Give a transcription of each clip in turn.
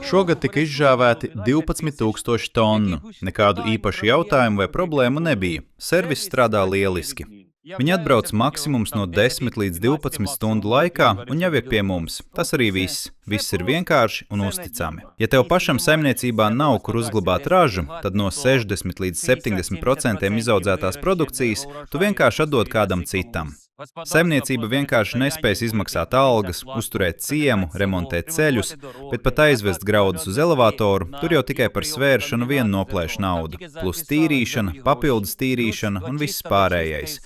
Šogad tika izžāvēti 12,000 tonu. Nekādu īpašu jautājumu vai problēmu nebija. Servis strādā lieliski. Viņi atbrauc maksimums no 10 līdz 12 stundu laikā un jau ir pie mums. Tas arī viss. Viss ir vienkārši un uzticami. Ja tev pašam saimniecībā nav kur uzglabāt ražu, tad no 60 līdz 70% izaudzētās produkcijas tu vienkārši atdod kādam citam. Saimniecība vienkārši nespēs izmaksāt algas, uzturēt ciemu, remontēt ceļus, bet pat aizvest graudus uz elevatoru, tur jau tikai par svēršanu vien noplēš naudu, plus tīrīšana, papildus tīrīšana un viss pārējais.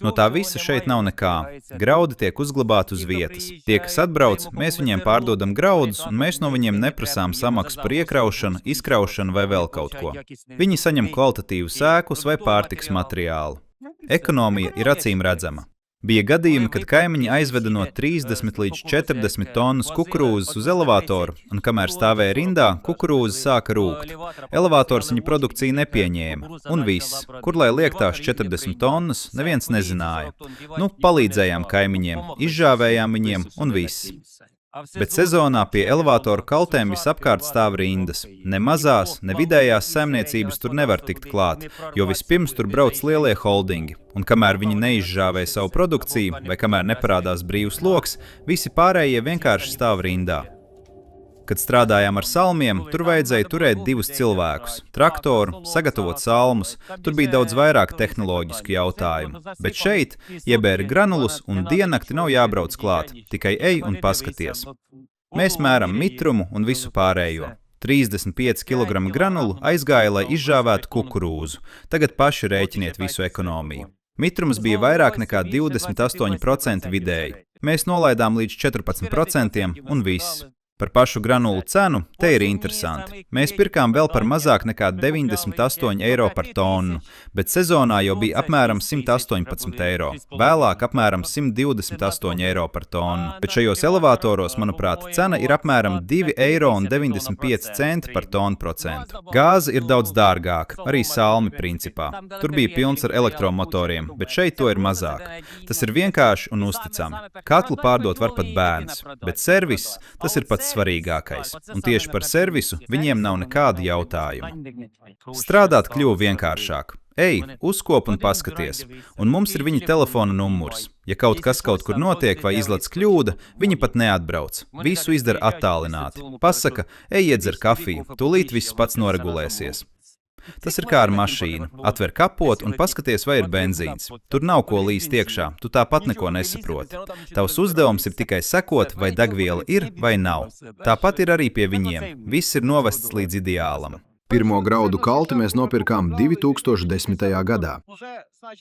No tā visa šeit nav nekā. Graudi tiek uzglabāti uz vietas. Tie, kas atbrauc, mēs viņiem pārdodam graudus, un mēs no viņiem neprasām samaksu par iekraušanu, izkraušanu vai vēl kaut ko. Viņi saņem kvalitatīvu sēklus vai pārtikas materiālu. Ekonomija ir acīm redzama. Bija gadījumi, kad kaimiņi aizveda no 30 līdz 40 tonnas kukurūzas uz elevatoru, un kamēr stāvēja rindā, kukurūza sāka rūgt. Elevators viņa produkciju nepieņēma. Un viss. Kur lai liek tās 40 tonnas, neviens nezināja. Palīdzējām kaimiņiem, izžāvējām viņiem, un viss. Bet sezonā pie elevatoru kaltēm visapkārt stāv rindas. Ne mazās, ne vidējās saimniecības tur nevar tikt klāt, jo vispirms tur brauc lielie holdingi. Un kamēr viņi neizžāvē savu produkciju, vai kamēr neparādās brīvs loks, visi pārējie vienkārši stāv rindā. Kad strādājām ar salmiem, tur vajadzēja turēt 2 cilvēkus, traktoru, sagatavot salmus, tur bija daudz vairāk tehnoloģisku jautājumu. Bet šeit iebēra granulus un diennakti nav jābrauc klāt, tikai ej un paskaties. Mēs mēram mitrumu un visu pārējo. 35 kg granulu aizgāja, lai izžāvētu kukurūzu. Tagad paši rēķiniet visu ekonomiju. Mitrums bija vairāk nekā 28% vidēji. Mēs nolaidām līdz 14% un viss. Par pašu granulu cenu te ir interesanti. Mēs pirkām vēl par mazāk nekā 98 eiro par tonu, bet sezonā jau bija apmēram 118 eiro, vēlāk apmēram 128 eiro par tonu. Bet šajos elevatoros, manuprāt, cena ir apmēram 2,95 eiro par tonu procentu. Gāze ir daudz dārgāka, arī salmi principā. Tur bija pilns ar elektromotoriem, bet šeit to ir mazāk. Tas ir vienkārši un uzticami. Katlu pārdot var pat bērns, bet servis, tas ir pats svarīgākais, un tieši par servisu viņiem nav nekāda jautājuma. Strādāt kļuva vienkāršāk. Ej, uzkop un paskaties, un mums ir viņa telefona numurs. Ja kaut kas kaut kur notiek vai izlec kļūda, viņi pat neatbrauc. Visu izdara attālināti. Pasaka, ej iedzer kafiju, tūlīt viss pats noregulēsies. Tas ir kā ar mašīnu. Atver kapotu un paskaties, vai ir benzīns. Tur nav ko līst iekšā, tu tāpat neko nesaproti. Tavs uzdevums ir tikai sekot, vai degviela ir vai nav. Tāpat ir arī pie viņiem. Viss ir novests līdz ideālam. Pirmo graudu kalti mēs nopirkām 2010. gadā.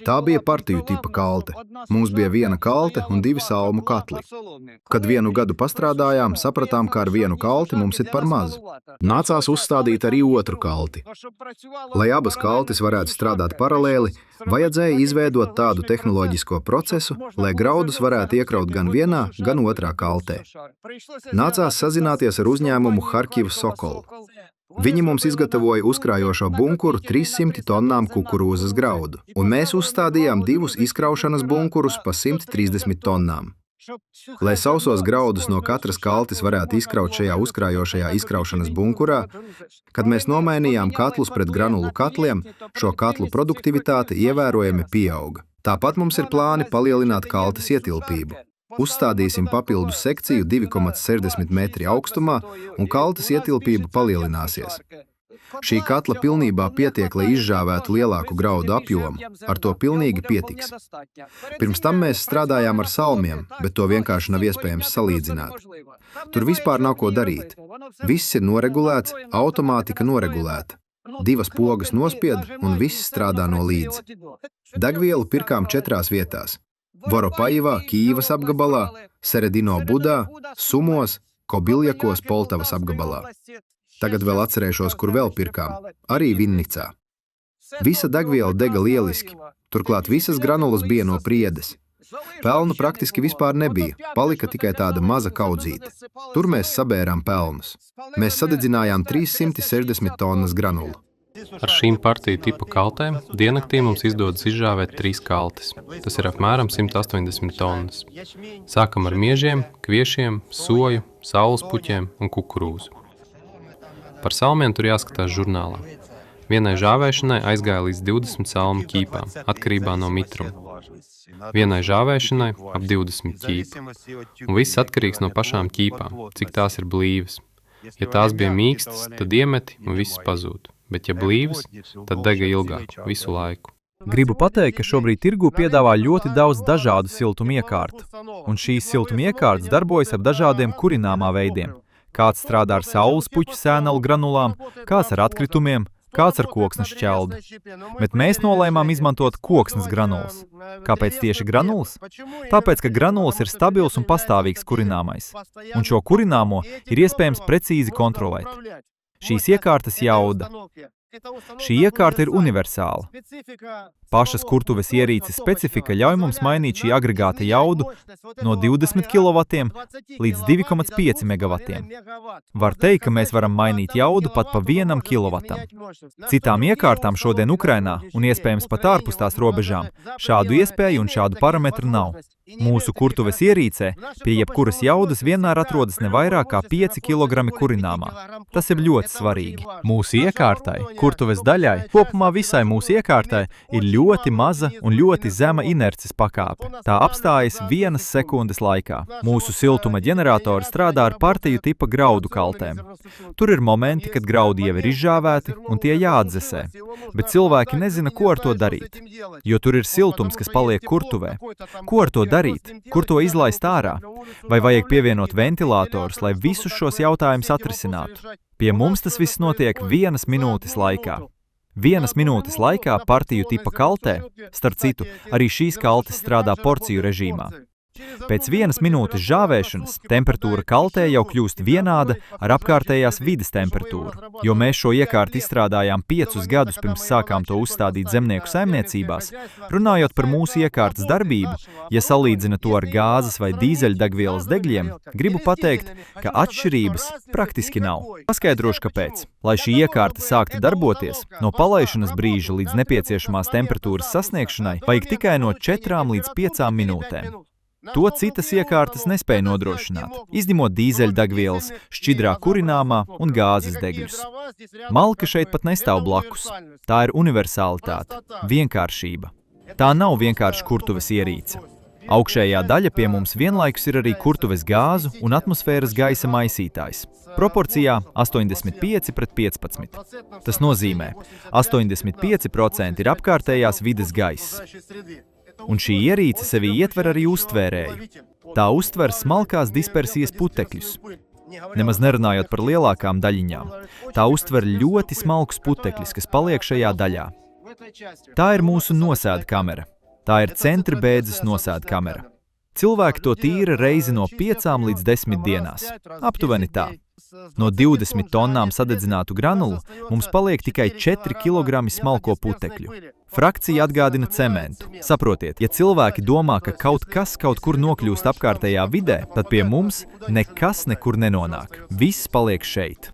Tā bija partiju tipa kalte. Mums bija 1 kalte un 2 salmu katli. Kad 1 gadu pastrādājām, sapratām, ka ar 1 kalti mums ir par maz. Nācās uzstādīt arī 2 kalti. Lai abas kaltes varētu strādāt paralēli, vajadzēja izveidot tādu tehnoloģisko procesu, lai graudus varētu iekraut gan vienā, gan otrā kaltē. Nācās sazināties ar uzņēmumu Harkiva Sokol. Viņi mums izgatavoja uzkrājošo bunkuru 300 tonnām kukurūzas graudu, un mēs uzstādījām 2 izkraušanas bunkurus pa 130 tonnām. Lai sausos graudus no katras kaltes varētu izkraut šajā uzkrājošajā izkraušanas bunkurā, kad mēs nomainījām katlus pret granulu katliem, šo katlu produktivitāte ievērojami pieauga. Tāpat mums ir plāni palielināt kaltes ietilpību. Uzstādīsim papildus sekciju 2,60 metri augstumā, un kaltes ietilpība palielināsies. Šī katla pilnībā pietiek, lai izžāvētu lielāku graudu apjomu. Ar to pilnīgi pietiks. Pirms tam mēs strādājām ar salmiem, bet to vienkārši nav iespējams salīdzināt. Tur vispār nav ko darīt. Viss ir noregulēts, automātika noregulēta. 2 pogas nospied, un viss strādā no līdz. Degvielu pirkām 4 vietās. Voropajivā, Kīivas apgabalā, Seredino Budā, Sumos, Kobiljakos, Poltavas apgabalā. Tagad vēl atcerēšos, kur vēl pirkām. Arī Vinnicā. Visa degviela dega lieliski. Turklāt visas granulas bija no priedes. Pelnu praktiski vispār nebija. Palika tikai tāda maza kaudzīte. Tur mēs sabērām pelnus. Mēs sadedzinājām 360 tonnas granulu. Ar šīm partiju tipa kaltēm diennaktī mums izdodas izžāvēt 3 kaltes. Tas ir apmēram 180 tonnas. Sākam ar miežiem, kviešiem, soju, saules puķiem un kukurūzu. Par salmiem tur jāskatās žurnālā. Vienai žāvēšanai aizgāja līdz 20 salmu ķīpām, atkarībā no mitruma. Vienai žāvēšanai ap 20 ķīpu. Un viss atkarīgs no pašām ķīpām, cik tās ir blīvas. Ja tās bija mīkstas, tad iemeti un viss pazūd. Bet ja blīvas, tad dega ilgāk, visu laiku. Gribu pateikt, ka šobrīd tirgū piedāvā ļoti daudz dažādu siltumiekārtu. Un šīs siltumiekārtas darbojas ar dažādiem kurināmā veidiem. Kāds strādā ar saules puķu sēnalu granulām, kāds ar atkritumiem, kāds ar koksnes šķeldi. Bet mēs nolēmām izmantot koksnes granulas. Kāpēc tieši granulas? Tāpēc, ka granulas ir stabils un pastāvīgs kurināmais. Un šo kurināmo ir iespējams precīzi kontrolēt. Šīs iekārtas jauda. Šī iekārta ir universāla. Pašas kurtuves ierīces specifika ļauj mums mainīt šī agregāta jaudu no 20 kW līdz 2,5 MW. Var teikt, ka mēs varam mainīt jaudu pat pa 1 kW. Citām iekārtām šodien Ukrainā un iespējams pat ārpus tās robežām šādu iespēju un šādu parametru nav. Mūsu kurtuves ierīcē pie jebkuras jaudas vienmēr atrodas ne vairāk kā 5 kg kurināmā. Tas ir ļoti svarīgi. Mūsu iekārtai, kurtuves daļai, kopumā visai mūsu iekārtai ir ļoti maza un ļoti zema inerces pakāpe. Tā apstājas 1 sekundes laikā. Mūsu siltuma ģeneratori strādā ar partiju tipa graudu kaltēm. Tur ir momenti, kad graudi jau ir izžāvēti un tie jāatdzesē, bet cilvēki nezina, ko ar to darīt, jo tur ir siltums, kas paliek kurtuvē. Ko ar to darīt? Kur to izlaist ārā? Vai vajag pievienot ventilatorus, lai visus šos jautājumus atrisinātu? Pie mums tas viss notiek 1 minūtes laikā. 1 minūtes laikā partiju tipa kaltē, starp citu, arī šīs kaltes strādā porciju režīmā. Pēc 1 minūtes žāvēšanas temperatūra kaltē jau kļūst vienāda ar apkārtējās vides temperatūru, jo mēs šo iekārtu izstrādājām 5 gadus pirms sākām to uzstādīt zemnieku saimniecībās. Runājot par mūsu iekārtas darbību, ja salīdzina to ar gāzes vai dīzeļdegvielas degļiem, gribu pateikt, ka atšķirības praktiski nav. Paskaidrošu, kāpēc. Lai šī iekārta sāktu darboties, no palaišanas brīža līdz nepieciešamās temperatūras sasniegšanai vajag tikai no 4 līdz 5 minūtēm. To citas iekārtas nespēja nodrošināt, izņemot dīzeļdegvielas, šķidrā kurināmā un gāzes degļus. Malka šeit pat nestāv blakus. Tā ir universalitāte, vienkāršība. Tā nav vienkārši kurtuves ierīce. Augšējā daļa pie mums vienlaikus ir arī kurtuves gāzu un atmosfēras gaisa maisītājs. Proporcijā 85:15. Tas nozīmē, 85% ir apkārtējās vides gaiss. Un šī ierīce sevī ietver arī uztvērēju. Tā uztver smalkās dispersijas putekļus. Nemaz nerunājot par lielākām daļiņām. Tā uztver ļoti smalkus putekļus, kas paliek šajā daļā. Tā ir mūsu nosēda kamera. Tā ir centra bēdzes nosēda kamera. Cilvēki to tīra reizi no 5 līdz 10 dienās. Aptuveni tā. No 20 tonnām sadedzinātu granulu mums paliek tikai 4 kg smalko putekļu. Frakcija atgādina cementu. Saprotiet, ja cilvēki domā, ka kaut kas kaut kur nokļūst apkārtējā vidē, tad pie mums nekas nekur nenonāk. Viss paliek šeit.